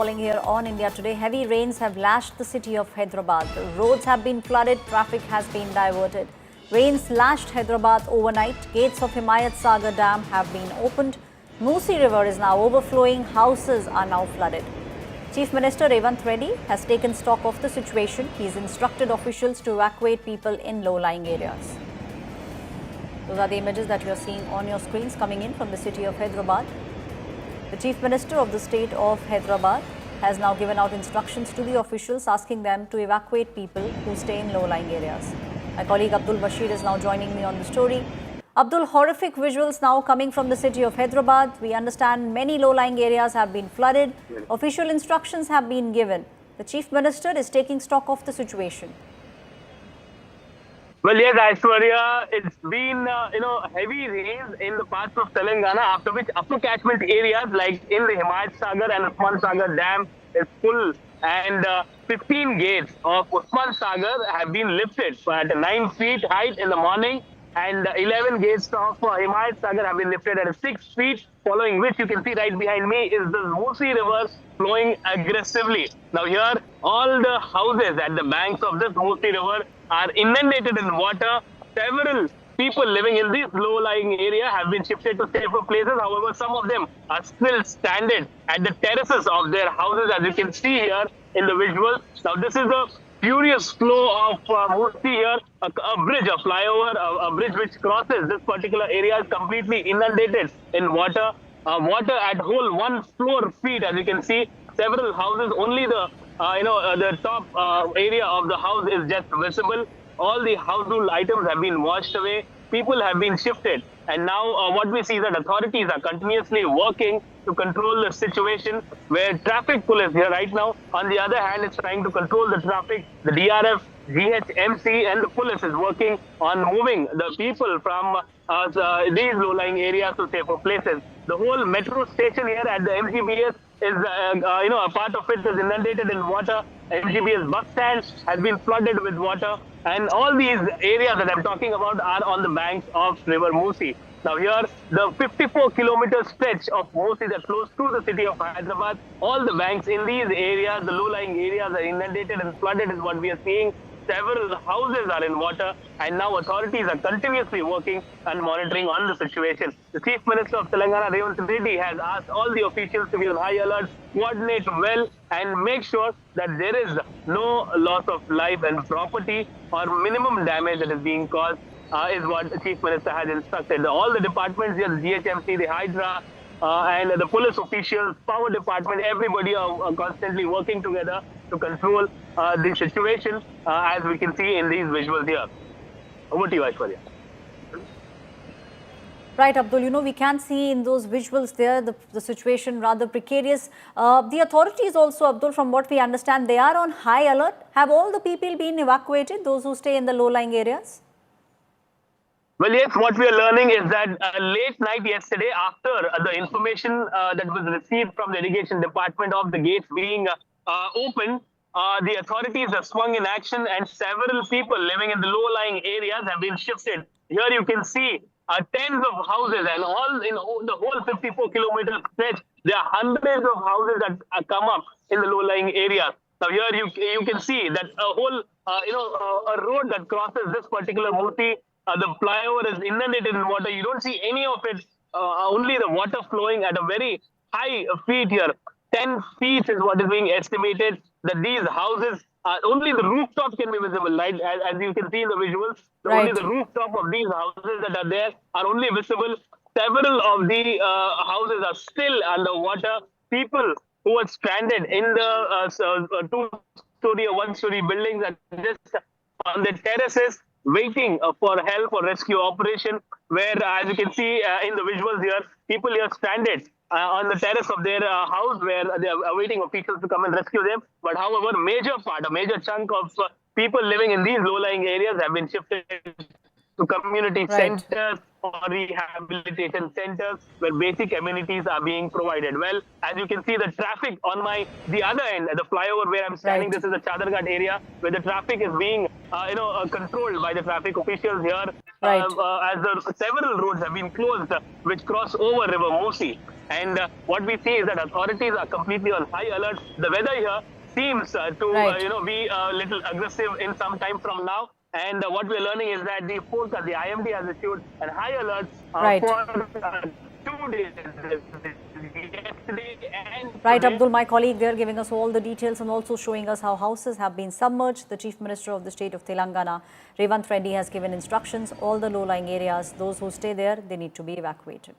falling here on India today. Heavy rains have lashed the city of Hyderabad. The roads have been flooded, traffic has been diverted. Rains lashed Hyderabad overnight. Gates of Sagar Dam have been opened. Moosi River is now overflowing. Houses are now flooded. Chief Minister Revanth Reddy has taken stock of the situation. He has instructed officials to evacuate people in low-lying areas. Those are the images that you are seeing on your screens coming in from the city of Hyderabad. The Chief Minister of the state of Hyderabad has now given out instructions to the officials asking them to evacuate people who stay in low-lying areas. My colleague Abdul Bashir is now joining me on the story. Abdul, horrific visuals now coming from the city of Hyderabad. We understand many low-lying areas have been flooded. Official instructions have been given. The Chief Minister is taking stock of the situation. Well, yes, Aishwarya, it's been, heavy rains in the parts of Telangana, after which upper catchment areas like in the Himachal and Usman Sagar Dam is full, and 15 gates of Usman Sagar have been lifted at 9 feet height in the morning, and 11 gates of Himachal Sagar have been lifted at 6 feet, following which you can see right behind me is the Moosi River flowing aggressively. Now here, all the houses at the banks of this Moosi River are inundated in water. Several people living in this low-lying area have been shifted to safer places. However, some of them are still stranded at the terraces of their houses, as you can see here in the visuals. Now, this is the furious flow of Moosi here, a bridge, a flyover, a bridge which crosses this particular area is completely inundated in water. Water at whole 1 floor feet, as you can see. Several houses, only the the top area of the house is just visible. All the household items have been washed away. People have been shifted. And now what we see is that authorities are continuously working to control the situation, where traffic police here right now, on the other hand, is trying to control the traffic. The DRF, GHMC and the police is working on moving the people from these low-lying areas to safer places. The whole metro station here at the MGBS is, a part of it is inundated in water. MGBS bus stand has been flooded with water. And all these areas that I'm talking about are on the banks of River Moosi. Now here, the 54-kilometer stretch of Moosi that flows through the city of Hyderabad, all the banks in these areas, the low-lying areas are inundated and flooded is what we are seeing. Several houses are in water, and now authorities are continuously working and monitoring on the situation. The Chief Minister of Telangana, Revanth Reddy, has asked all the officials to be on high alert, coordinate well, and make sure that there is no loss of life and property or minimum damage that is being caused, is what the Chief Minister has instructed. All the departments here, the GHMC, the Hydra, and the police officials, power department, everybody are constantly working together to control the situation, as we can see in these visuals here. Over to you, Aishwarya. Right, Abdul, we can see in those visuals there the situation rather precarious. The authorities also, Abdul, from what we understand, they are on high alert. Have all the people been evacuated, those who stay in the low-lying areas? Well, yes, what we are learning is that late night yesterday, after the information that was received from the irrigation department of the gates being opened, the authorities have swung in action, and several people living in the low-lying areas have been shifted. Here you can see tens of houses, and all in the whole 54-kilometer stretch, there are hundreds of houses that come up in the low-lying areas. Now here you can see that a whole a road that crosses this particular Moosi, the flyover is inundated in water. You don't see any of it, only the water flowing at a very high feet here. 10 feet is what is being estimated that these houses, only the rooftop can be visible, right? As you can see in the visuals, only the rooftop of these houses that are there are only visible. Several of the houses are still underwater. People who are stranded in the two-story or one-story buildings are just on the terraces, waiting for help or rescue operation, where, as you can see in the visuals here, people here stranded on the terrace of their house, where they are awaiting officials to come and rescue them. But however, a major chunk of people living in these low-lying areas have been shifted to community centers or rehabilitation centers, where basic amenities are being provided. Well, as you can see, the traffic on the other end, the flyover where I'm standing, this is the Chadarghat area, where the traffic is being controlled by the traffic officials here. Right. several roads have been closed which cross over River Moosi. And what we see is that authorities are completely on high alert. The weather here seems Right. be a little aggressive in some time from now. And what we're learning is that the IMD has issued a high alert Right. for 2 days, yesterday and Right, today. Abdul, my colleague there giving us all the details and also showing us how houses have been submerged. The Chief Minister of the state of Telangana, Revanth Reddy, has given instructions. All the low-lying areas, those who stay there, they need to be evacuated.